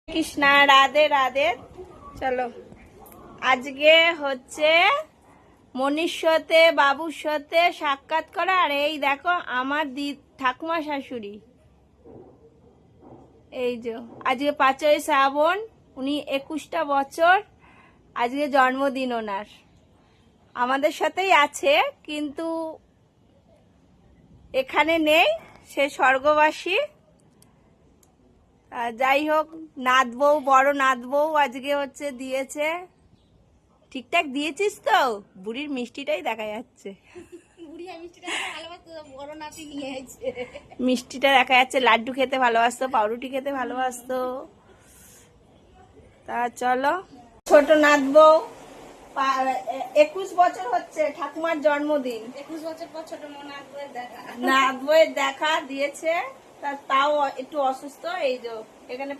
কৃষ্ণা, রাধে রাধে। চলো, আজকে হচ্ছে মনির সাথে বাবুর সাথে সাক্ষাৎ করা। আর এই দেখো আমার ঠাকুমা শাশুড়ি, এই যে আজকে 5ই শ্রাবণ, উনি 21টা বছর, আজকে জন্মদিন ওনার। আমাদের সাথেই আছে কিন্তু এখানে নেই, সে স্বর্গবাসী। যাই হোক, নাত বউ, বড় নাত বউ আজকে হচ্ছে দিয়েছে। ঠিকঠাক দিয়েছিস তো? বুড়ির মিষ্টিটাই দেখা যাচ্ছে, মিষ্টিটা দেখা যাচ্ছে। লাড্ডু খেতে ভালোবাসতো, পাউরুটি খেতে ভালোবাসতো। তা চলো, ছোট নাত বউ 21 বছর হচ্ছে ঠাকুমার জন্মদিন। 21 বছর পর ছোট নাত বউয়ের দেখা দিয়েছে। তাও একটু অসুস্থ, এই যে এখানে